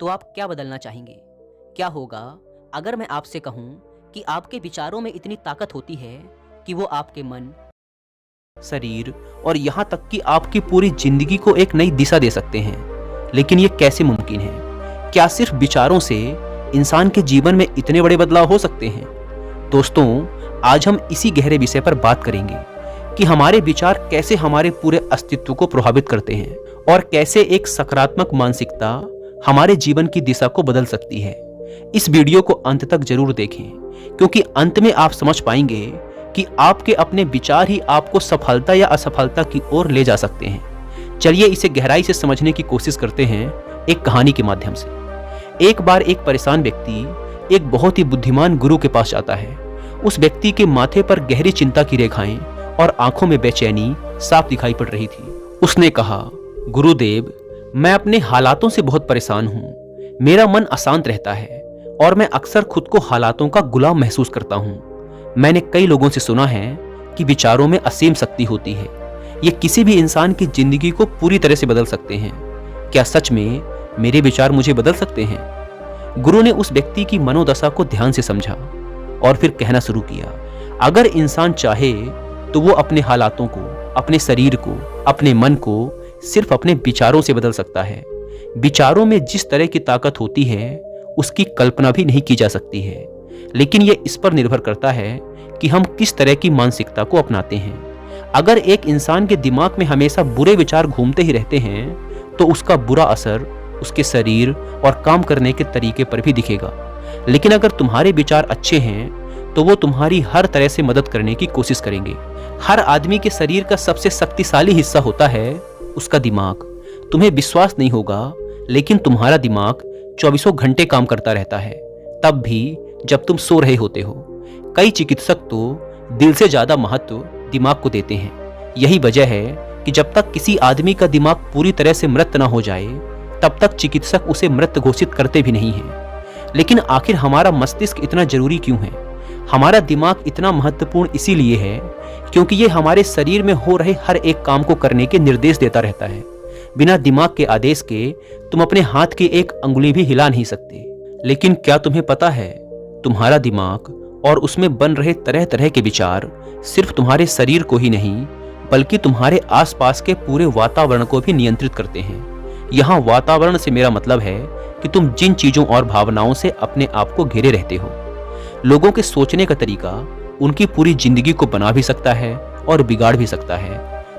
तो आप क्या बदलना चाहेंगे? क्या होगा अगर मैं आपसे कहूं कि आपके विचारों में इतनी ताकत होती है कि वो आपके मन, शरीर और यहाँ तक कि आपकी पूरी जिंदगी को एक नई दिशा दे सकते हैं। लेकिन ये कैसे मुमकिन है? क्या सिर्फ विचारों से इंसान के जीवन में इतने बड़े बदलाव हो सकते हैं? दोस्तों, आज हम इसी गहरे विषय पर बात करेंगे कि हमारे विचार कैसे हमारे पूरे अस्तित्व को प्रभावित करते हैं और कैसे एक सकारात्मक मानसिकता हमारे जीवन की दिशा को बदल सकती है। इस वीडियो को अंत तक जरूर देखें, क्योंकि अंत में आप समझ पाएंगे कि आपके अपने विचार ही आपको सफलता या असफलता की ओर ले जा सकते हैं। चलिए इसे गहराई से समझने की कोशिश करते हैं एक कहानी के माध्यम से। एक बार एक परेशान व्यक्ति एक बहुत ही बुद्धिमान गुरु के पास जाता है। उस व्यक्ति के माथे पर गहरी चिंता की रेखाएं और आंखों में बेचैनी साफ दिखाई पड़ रही थी। उसने कहा, गुरुदेव, मैं अपने हालातों से बहुत परेशान हूँ। मेरा मन अशांत रहता है और मैं अक्सर खुद को हालातों का गुलाम महसूस करता हूँ। मैंने कई लोगों से सुना है कि विचारों में असीम शक्ति होती है। ये किसी भी इंसान की जिंदगी को पूरी तरह से बदल सकते हैं। क्या सच में मेरे विचार मुझे बदल सकते हैं? गुरु ने उस व्यक्ति की मनोदशा को ध्यान से समझा और फिर कहना शुरू किया, अगर इंसान चाहे तो वो अपने हालातों को, अपने शरीर को, अपने मन को सिर्फ अपने विचारों से बदल सकता है। विचारों में जिस तरह की ताकत होती है उसकी कल्पना भी नहीं की जा सकती है। लेकिन यह इस पर निर्भर करता है कि हम किस तरह की मानसिकता को अपनाते हैं। अगर एक इंसान के दिमाग में हमेशा बुरे विचार घूमते ही रहते हैं तो उसका बुरा असर उसके शरीर और काम करने के तरीके पर भी दिखेगा। लेकिन अगर तुम्हारे विचार अच्छे हैं तो वो तुम्हारी हर तरह से मदद करने की कोशिश करेंगे। हर आदमी के शरीर का सबसे शक्तिशाली हिस्सा होता है उसका दिमाग। तुम्हें विश्वास नहीं होगा, लेकिन तुम्हारा दिमाग 24 घंटे काम करता रहता है, तब भी जब तुम सो रहे होते हो। कई चिकित्सक तो दिल से ज्यादा महत्व दिमाग को देते हैं। यही वजह है कि जब तक किसी आदमी का दिमाग पूरी तरह से मृत न हो जाए तब तक चिकित्सक उसे मृत घोषित करते भी नहीं हैं। लेकिन आखिर हमारा मस्तिष्क इतना जरूरी क्यों है? हमारा दिमाग इतना महत्वपूर्ण इसीलिए है क्योंकि ये हमारे शरीर में हो रहे हर एक काम को करने के निर्देश देता रहता है। बिना दिमाग के आदेश के तुम अपने हाथ की एक अंगुली भी हिला नहीं सकते। लेकिन क्या तुम्हें पता है, तुम्हारा दिमाग और उसमें बन रहे तरह तरह के विचार सिर्फ तुम्हारे शरीर को ही नहीं बल्कि तुम्हारे आसपास के पूरे वातावरण को भी नियंत्रित करते हैं। यहाँ वातावरण से मेरा मतलब है कि तुम जिन चीजों और भावनाओं से अपने आप को घेरे रहते हो। लोगों के सोचने का तरीका उनकी पूरी जिंदगी को बना भी सकता है और बिगाड़ भी सकता है।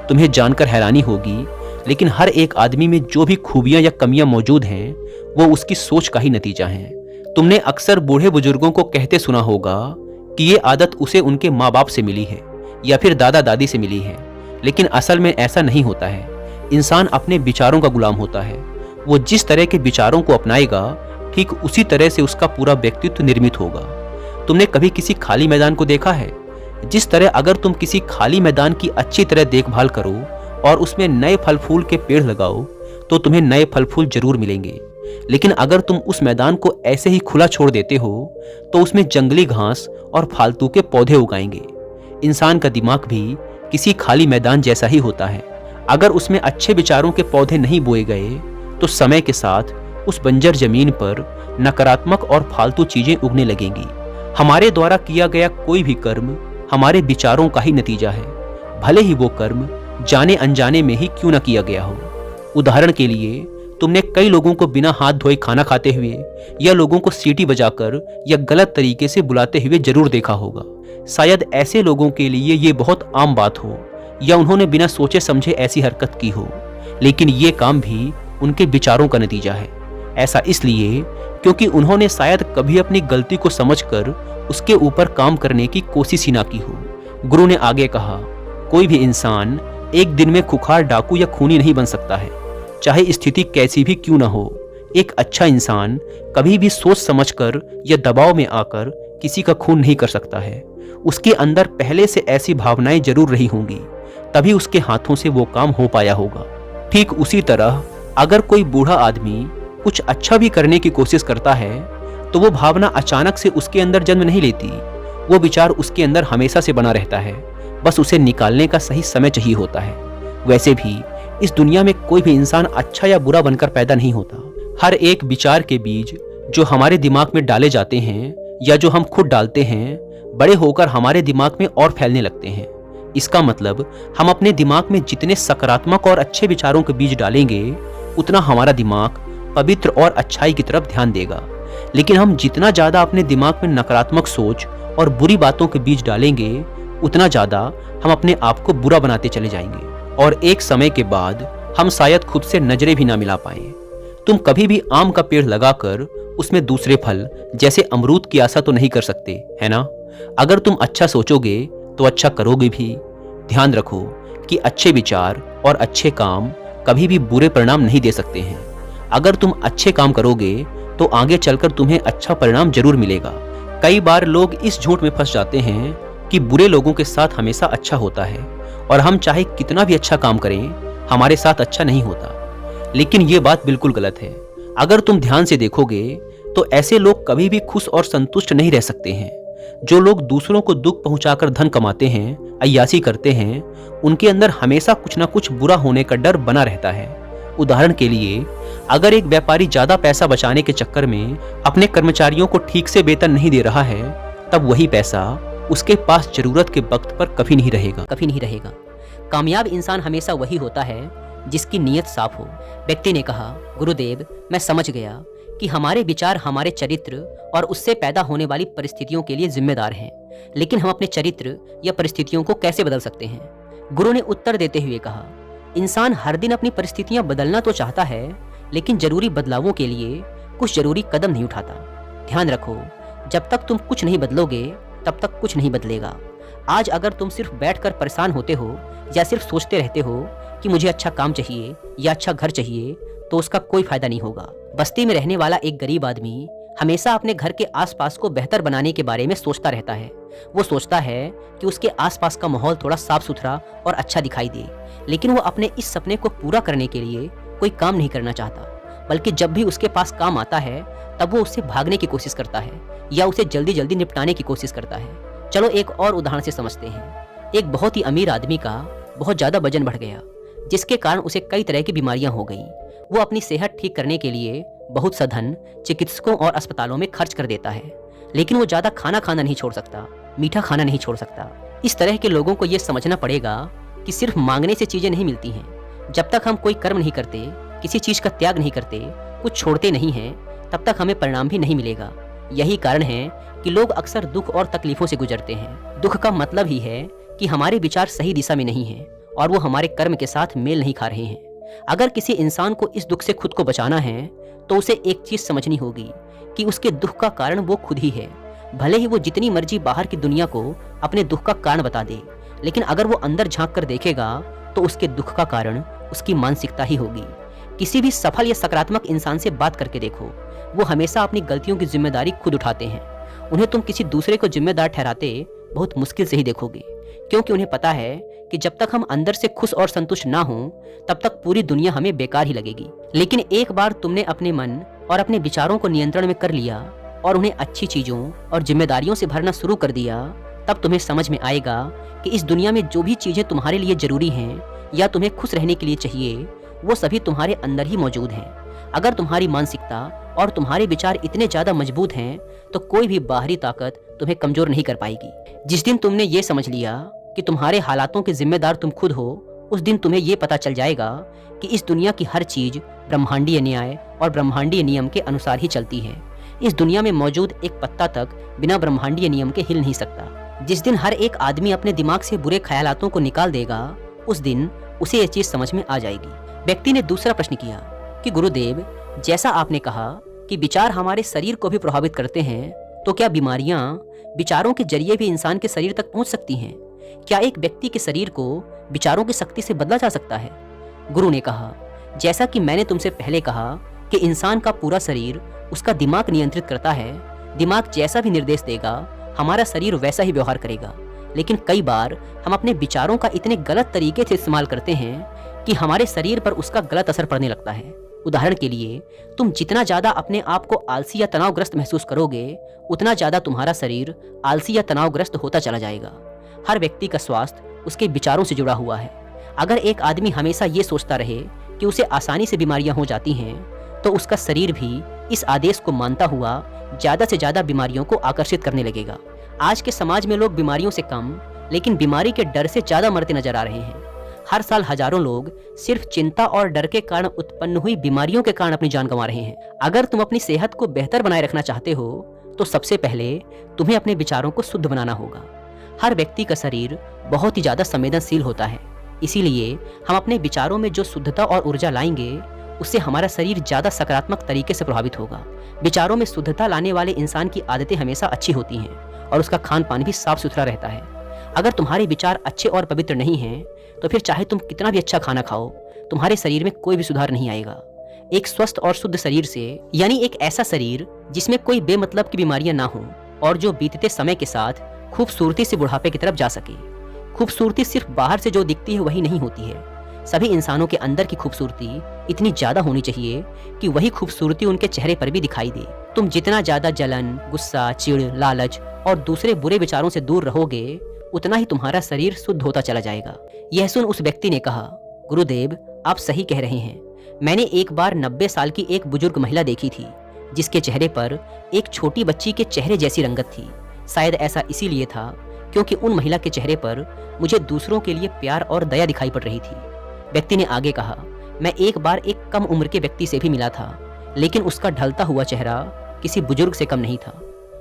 तुम्हें जानकर हैरानी होगी, लेकिन हर एक आदमी में जो भी खूबियां या कमियां मौजूद हैं वो उसकी सोच का ही नतीजा है। तुमने अक्सर बूढ़े बुजुर्गों को कहते सुना होगा कि ये आदत उसे उनके माँ बाप से मिली है या फिर दादा दादी से मिली है। लेकिन असल में ऐसा नहीं होता है। इंसान अपने विचारों का गुलाम होता है। वो जिस तरह के विचारों को अपनाएगा ठीक उसी तरह से उसका पूरा व्यक्तित्व निर्मित होगा। तुमने कभी किसी खाली मैदान को देखा है? जिस तरह अगर तुम किसी खाली मैदान की अच्छी तरह देखभाल करो और उसमें नए फल फूल के पेड़ लगाओ तो तुम्हें नए फल फूल जरूर मिलेंगे। लेकिन अगर तुम उस मैदान को ऐसे ही खुला छोड़ देते हो तो उसमें जंगली घास और फालतू के पौधे उगाएंगे। इंसान का दिमाग भी किसी खाली मैदान जैसा ही होता है। अगर उसमें अच्छे विचारों के पौधे नहीं बोए गए तो समय के साथ उस बंजर जमीन पर नकारात्मक और फालतू चीजें उगने लगेंगी। हमारे द्वारा किया गया कोई भी कर्म हमारे विचारों का ही नतीजा है, भले ही वो कर्म जाने अनजाने में ही क्यों न किया गया हो। उदाहरण के लिए, तुमने कई लोगों को बिना हाथ धोए खाना खाते हुए या लोगों को सीटी बजाकर या गलत तरीके से बुलाते हुए जरूर देखा होगा। शायद ऐसे लोगों के लिए ये बहुत आम बात हो या उन्होंने बिना सोचे समझे ऐसी हरकत की हो, लेकिन ये काम भी उनके विचारों का नतीजा है। ऐसा इसलिए क्योंकि उन्होंने शायद कभी अपनी गलती को समझकर उसके ऊपर काम करने की कोशिश ही ना की हो। गुरु ने आगे कहा, कोई भी इंसान एक दिन में खुखार डाकू या खूनी नहीं बन सकता है, चाहे स्थिति कैसी भी क्यों ना हो। एक अच्छा इंसान कभी भी सोच समझकर या दबाव में आकर किसी का खून नहीं कर सकता है। उसके अंदर पहले से ऐसी भावनाएं जरूर रही होंगी, तभी उसके हाथों से वो काम हो पाया होगा। ठीक उसी तरह अगर कोई बूढ़ा आदमी कुछ अच्छा भी करने की कोशिश करता है तो वो भावना अचानक से उसके अंदर जन्म नहीं लेती। वो विचार उसके अंदर हमेशा से बना रहता है, बस उसे निकालने का सही समय चाहिए होता है। वैसे भी इस दुनिया में कोई भी इंसान अच्छा या बुरा बनकर पैदा नहीं होता, हर एक विचार के बीज जो हमारे दिमाग में डाले जाते हैं या जो हम खुद डालते हैं, बड़े होकर हमारे दिमाग में और फैलने लगते हैं। इसका मतलब हम अपने दिमाग में जितने सकारात्मक और अच्छे विचारों के बीज डालेंगे, उतना हमारा दिमाग पवित्र और अच्छाई की तरफ ध्यान देगा। लेकिन हम जितना ज़्यादा अपने दिमाग में नकारात्मक सोच और बुरी बातों के बीज डालेंगे, उतना ज़्यादा हम अपने आप को बुरा बनाते चले जाएंगे और एक समय के बाद हम शायद खुद से नजरें भी ना मिला पाएं। तुम कभी भी आम का पेड़ लगाकर उसमें दूसरे फल जैसे अमरूद की आशा तो नहीं कर सकते, है ना? अगर तुम अच्छा सोचोगे तो अच्छा करोगे भी। ध्यान रखो कि अच्छे विचार और अच्छे काम कभी भी बुरे परिणाम नहीं दे सकते हैं। अगर तुम अच्छे काम करोगे तो आगे चलकर तुम्हें अच्छा परिणाम जरूर मिलेगा। कई बार लोग इस झूठ में फंस जाते हैं कि बुरे लोगों के साथ हमेशा अच्छा होता है और हम चाहे कितना भी अच्छा काम करें, हमारे साथ अच्छा नहीं होता। लेकिन ये बात बिल्कुल गलत है। अगर तुम ध्यान से देखोगे तो ऐसे लोग कभी भी खुश और संतुष्ट नहीं रह सकते हैं। जो लोग दूसरों को दुख पहुंचाकर धन कमाते हैं, अय्याशी करते हैं, उनके अंदर हमेशा कुछ ना कुछ बुरा होने का डर बना रहता है। उदाहरण के लिए, अगर एक व्यापारी ज्यादा पैसा बचाने के चक्कर में अपने कर्मचारियों को ठीक से वेतन नहीं दे रहा है, तब वही पैसा उसके पास जरूरत के वक्त पर कभी नहीं रहेगा। कामयाब इंसान हमेशा वही होता है जिसकी नीयत साफ हो। व्यक्ति ने कहा, गुरुदेव, मैं समझ गया कि हमारे विचार हमारे चरित्र और उससे पैदा होने वाली परिस्थितियों के लिए जिम्मेदार हैं, लेकिन हम अपने चरित्र या परिस्थितियों को कैसे बदल सकते हैं? गुरु ने उत्तर देते हुए कहा, इंसान हर दिन अपनी परिस्थितियां बदलना तो चाहता है, लेकिन जरूरी बदलावों के लिए कुछ जरूरी कदम नहीं उठाता। ध्यान रखो, जब तक तुम कुछ नहीं बदलोगे तब तक कुछ नहीं बदलेगा। आज अगर तुम सिर्फ बैठकर परेशान होते हो या सिर्फ सोचते रहते हो कि मुझे अच्छा काम चाहिए या अच्छा घर चाहिए, तो उसका कोई फायदा नहीं होगा। बस्ती में रहने वाला एक गरीब आदमी हमेशा अपने घर के आसपास को बेहतर बनाने के बारे में सोचता रहता है। वो सोचता है कि उसके आसपास का माहौल थोड़ा साफ सुथरा और अच्छा दिखाई दे, लेकिन वो अपने इस सपने को पूरा करने के लिए कोई काम नहीं करना चाहता, बल्कि जब भी उसके पास काम आता है तब वो उससे भागने की कोशिश करता है या उसे जल्दी जल्दी निपटाने की कोशिश करता है। चलो एक और उदाहरण से समझते हैं। एक बहुत ही अमीर आदमी का बहुत ज़्यादा वजन बढ़ गया, जिसके कारण उसे कई तरह की बीमारियां हो गई। वो अपनी सेहत ठीक करने के लिए बहुत सा धन चिकित्सकों और अस्पतालों में खर्च कर देता है, लेकिन वो ज़्यादा खाना नहीं छोड़ सकता, मीठा खाना नहीं छोड़ सकता। इस तरह के लोगों को ये समझना पड़ेगा कि सिर्फ मांगने से चीज़ें नहीं मिलती हैं। जब तक हम कोई कर्म नहीं करते, किसी चीज़ का त्याग नहीं करते, कुछ छोड़ते नहीं हैं, तब तक हमें परिणाम भी नहीं मिलेगा। यही कारण है कि लोग अक्सर दुख और तकलीफों से गुजरते हैं। दुख का मतलब ही है कि हमारे विचार सही दिशा में नहीं हैं और वो हमारे कर्म के साथ मेल नहीं खा रहे हैं। अगर किसी इंसान को इस दुख से खुद को बचाना है तो उसे एक चीज समझनी होगी कि उसके दुख का कारण वो खुद ही है। भले ही वो जितनी मर्जी बाहर की दुनिया को अपने दुख का कारण बता दे, लेकिन अगर वो अंदर झांक कर देखेगा तो उसके दुख का कारण उसकी मानसिकता ही होगी। किसी भी सफल या सकारात्मक इंसान से बात करके देखो, वो हमेशा अपनी गलतियों की जिम्मेदारी खुद उठाते हैं। उन्हें तुम किसी दूसरे को जिम्मेदार ठहराते बहुत मुश्किल से ही देखोगे, क्योंकि उन्हें पता है कि जब तक हम अंदर से खुश और संतुष्ट ना हों, तब तक पूरी दुनिया हमें बेकार ही लगेगी। लेकिन एक बार तुमने अपने मन और अपने विचारों को नियंत्रण में कर लिया और उन्हें अच्छी चीजों और जिम्मेदारियों से भरना शुरू कर दिया, तब तुम्हें समझ में आएगा कि इस दुनिया में जो भी चीजें तुम्हारे लिए जरूरी हैं या तुम्हें खुश रहने के लिए चाहिए, वो सभी तुम्हारे अंदर ही मौजूद हैं। अगर तुम्हारी मानसिकता और तुम्हारे विचार इतने ज्यादा मजबूत हैं तो कोई भी बाहरी ताकत तुम्हें कमजोर नहीं कर पाएगी। जिस दिन तुमने ये समझ लिया कि तुम्हारे हालातों के जिम्मेदार तुम खुद हो, उस दिन तुम्हें ये पता चल जाएगा कि इस दुनिया की हर चीज ब्रह्मांडीय न्याय और ब्रह्मांडीय नियम के अनुसार ही चलती है। इस दुनिया में मौजूद एक पत्ता तक बिना ब्रह्मांडीय नियम के हिल नहीं सकता। जिस दिन हर एक आदमी अपने दिमाग से बुरे ख्यालातों को निकाल देगा, उस दिन उसे ये चीज समझ में आ जाएगी। व्यक्ति ने दूसरा प्रश्न किया कि गुरुदेव, जैसा आपने कहा कि विचार हमारे शरीर को भी प्रभावित करते हैं, तो क्या बीमारियां विचारों के जरिए भी इंसान के शरीर तक पहुंच सकती हैं? क्या एक व्यक्ति के शरीर को विचारों की शक्ति से बदला जा सकता है? गुरु ने कहा, जैसा कि मैंने तुमसे पहले कहा कि इंसान का पूरा शरीर उसका दिमाग नियंत्रित करता है। दिमाग जैसा भी निर्देश देगा, हमारा शरीर वैसा ही व्यवहार करेगा। लेकिन कई बार हम अपने विचारों का इतने गलत तरीके से इस्तेमाल करते हैं कि हमारे शरीर पर उसका गलत असर पड़ने लगता है। उदाहरण के लिए, तुम जितना ज्यादा अपने आप को आलसी या तनावग्रस्त महसूस करोगे, उतना ज्यादा तुम्हारा शरीर आलसी या तनावग्रस्त होता चला जाएगा। हर व्यक्ति का स्वास्थ्य उसके विचारों से जुड़ा हुआ है। अगर एक आदमी हमेशा ये सोचता रहे कि उसे आसानी से बीमारियां हो जाती हैं, तो उसका शरीर भी इस आदेश को मानता हुआ ज़्यादा से ज़्यादा बीमारियों को आकर्षित करने लगेगा। आज के समाज में लोग बीमारियों से कम लेकिन बीमारी के डर से ज़्यादा मरते नजर आ रहे हैं। हर साल हजारों लोग सिर्फ चिंता और डर के कारण उत्पन्न हुई बीमारियों के कारण अपनी जान गंवा रहे हैं। अगर तुम अपनी सेहत को बेहतर बनाए रखना चाहते हो तो सबसे पहले तुम्हें अपने विचारों को शुद्ध बनाना होगा। हर व्यक्ति का शरीर बहुत ही ज़्यादा संवेदनशील होता है, इसीलिए हम अपने विचारों में जो शुद्धता और ऊर्जा लाएंगे उससे हमारा शरीर ज़्यादा सकारात्मक तरीके से प्रभावित होगा। विचारों में शुद्धता लाने वाले इंसान की आदतें हमेशा अच्छी होती हैं और उसका खान पान भी साफ सुथरा रहता है। अगर तुम्हारे विचार अच्छे और पवित्र नहीं हैं तो फिर चाहे तुम कितना भी अच्छा खाना खाओ, तुम्हारे शरीर में कोई भी सुधार नहीं आएगा। एक स्वस्थ और शुद्ध शरीर से, यानी एक ऐसा शरीर जिसमें कोई बेमतलब की बीमारियां ना हो और जो बीतते समय के साथ खूबसूरती से बुढ़ापे की तरफ जा सके। खूबसूरती सिर्फ बाहर से जो दिखती है वही नहीं होती है। सभी इंसानों के अंदर की खूबसूरती इतनी ज्यादा होनी चाहिए कि वही खूबसूरती उनके चेहरे पर भी दिखाई दे। तुम जितना ज्यादा जलन, गुस्सा, चिढ़, लालच और दूसरे बुरे विचारों से दूर रहोगे उतना ही तुम्हारा शरीर शुद्ध होता चला जाएगा। यह सुन उस व्यक्ति ने कहा, गुरुदेव आप सही कह रहे हैं। मैंने एक बार 90 साल की एक बुजुर्ग महिला देखी थी जिसके चेहरे पर एक छोटी बच्ची के चेहरे जैसी रंगत थी। शायद ऐसा इसीलिए था क्योंकि उन महिला के चेहरे पर मुझे दूसरों के लिए प्यार और दया दिखाई पड़ रही थी। व्यक्ति ने आगे कहा, मैं एक बार एक कम उम्र के व्यक्ति से भी मिला था, लेकिन उसका ढलता हुआ चेहरा किसी बुजुर्ग से कम नहीं था।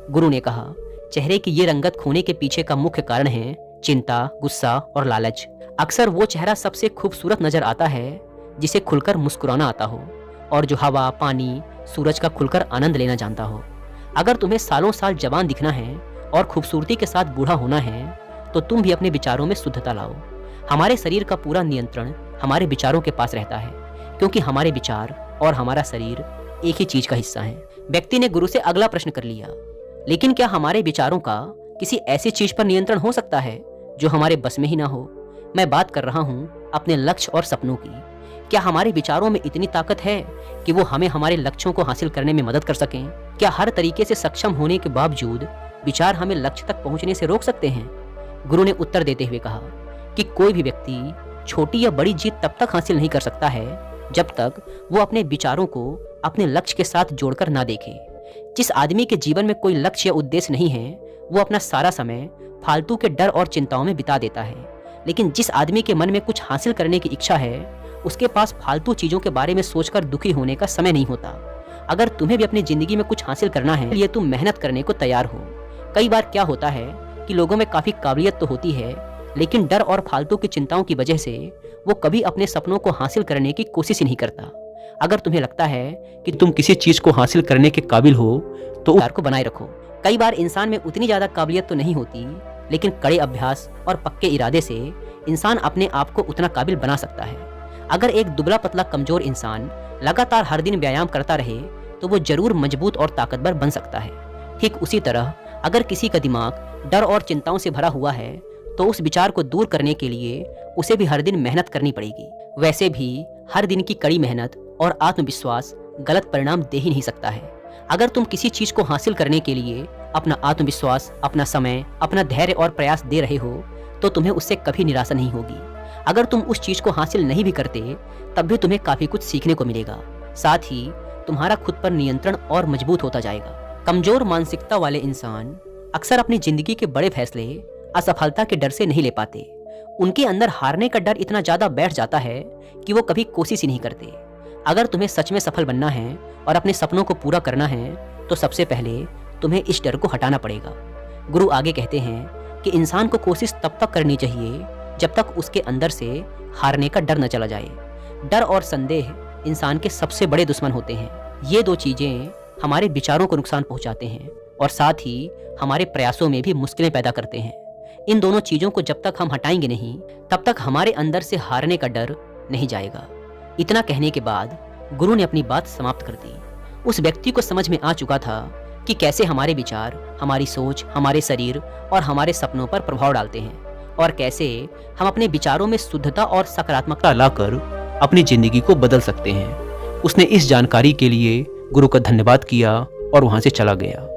गुरु ने कहा, चेहरे की ये रंगत खोने के पीछे का मुख्य कारण है चिंता, गुस्सा और लालच। अक्सर वो चेहरा सबसे खूबसूरत नजर आता है जिसे खुलकर मुस्कुराना आता हो और जो हवा, पानी, सूरज का खुलकर आनंद लेना जानता हो। अगर तुम्हें सालों साल जवान दिखना है और खूबसूरती के साथ बूढ़ा होना है तो तुम भी अपने विचारों में शुद्धता लाओ। हमारे शरीर का पूरा नियंत्रण हमारे विचारों के पास रहता है क्योंकि हमारे विचार और हमारा शरीर एक ही चीज का हिस्सा है। व्यक्ति ने गुरु से अगला प्रश्न कर लिया, लेकिन क्या हमारे विचारों का किसी ऐसी चीज पर नियंत्रण हो सकता है जो हमारे बस में ही ना हो? मैं बात कर रहा हूँ अपने लक्ष्य और सपनों की। क्या हमारे विचारों में इतनी ताकत है कि वो हमें हमारे लक्ष्यों को हासिल करने में मदद कर सकें? क्या हर तरीके से सक्षम होने के बावजूद विचार हमें लक्ष्य तक पहुंचने से रोक सकते हैं? गुरु ने उत्तर देते हुए कहा कि कोई भी व्यक्ति छोटी या बड़ी जीत तब तक हासिल नहीं कर सकता है जब तक वो अपने विचारों को अपने लक्ष्य के साथ जोड़कर ना देखे। जिस आदमी के जीवन में कोई लक्ष्य या उद्देश्य नहीं है वो अपना सारा समय फालतू के डर और चिंताओं में बिता देता है, लेकिन जिस आदमी के मन में कुछ हासिल करने की इच्छा है उसके पास फालतू चीजों के बारे में सोचकर दुखी होने का समय नहीं होता। अगर तुम्हें भी अपनी जिंदगी में कुछ हासिल करना है ये तुम मेहनत करने को तैयार हो। कई बार क्या होता है कि लोगों में काफी काबिलियत तो होती है लेकिन डर और फालतू की चिंताओं की वजह से वो कभी अपने सपनों को हासिल करने की कोशिश ही नहीं करता। अगर तुम्हें लगता है कि तुम किसी चीज को हासिल करने के काबिल हो तो प्यार को बनाए रखो। कई बार इंसान में उतनी ज्यादा काबिलियत तो नहीं होती लेकिन कड़े अभ्यास और पक्के इरादे से इंसान अपने आप को उतना काबिल बना सकता है। अगर एक दुबला पतला कमजोर इंसान लगातार हर दिन व्यायाम करता रहे तो वो जरूर मजबूत और ताकतवर बन सकता है। ठीक उसी तरह अगर किसी का दिमाग डर और चिंताओं से भरा हुआ है तो उस विचार को दूर करने के लिए उसे भी हर दिन मेहनत करनी पड़ेगी। वैसे भी हर दिन की कड़ी मेहनत और आत्मविश्वास गलत परिणाम दे ही नहीं सकता है। अगर तुम किसी चीज को हासिल करने के लिए अपना आत्मविश्वास, अपना समय, अपना धैर्य और प्रयास दे रहे हो तो तुम्हें उससे कभी निराशा नहीं होगी। अगर तुम उस चीज को हासिल नहीं भी करते तब भी तुम्हें काफी कुछ सीखने को मिलेगा। साथ ही तुम्हारा खुद पर नियंत्रण और मजबूत होता जाएगा। कमजोर मानसिकता वाले इंसान अक्सर अपनी जिंदगी के बड़े फैसले असफलता के डर से नहीं ले पाते। उनके अंदर हारने का डर इतना ज्यादा बैठ जाता है कि वो कभी कोशिश ही नहीं करते। अगर तुम्हें सच में सफल बनना है और अपने सपनों को पूरा करना है तो सबसे पहले तुम्हें इस डर को हटाना पड़ेगा। गुरु आगे कहते हैं कि इंसान को कोशिश तब तक करनी चाहिए जब तक उसके अंदर से हारने का डर न चला जाए। डर और संदेह इंसान के सबसे बड़े दुश्मन होते हैं। ये दो चीजें हमारे विचारों को नुकसान पहुंचाते हैं और साथ ही हमारे प्रयासों में भी मुश्किलें पैदा करते हैं। इन दोनों चीजों को जब तक हम हटाएंगे नहीं तब तक हमारे अंदर से हारने का डर नहीं जाएगा। इतना कहने के बाद गुरु ने अपनी बात समाप्त कर दी। उस व्यक्ति को समझ में आ चुका था कि कैसे हमारे विचार, हमारी सोच, हमारे शरीर और हमारे सपनों पर प्रभाव डालते हैं और कैसे हम अपने विचारों में शुद्धता और सकारात्मकता लाकर अपनी जिंदगी को बदल सकते हैं। उसने इस जानकारी के लिए गुरु का धन्यवाद किया और वहां से चला गया।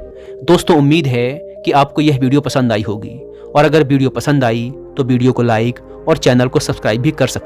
दोस्तों, उम्मीद है कि आपको यह वीडियो पसंद आई होगी और अगर वीडियो पसंद आई तो वीडियो को लाइक और चैनल को सब्सक्राइब भी कर सकते हैं।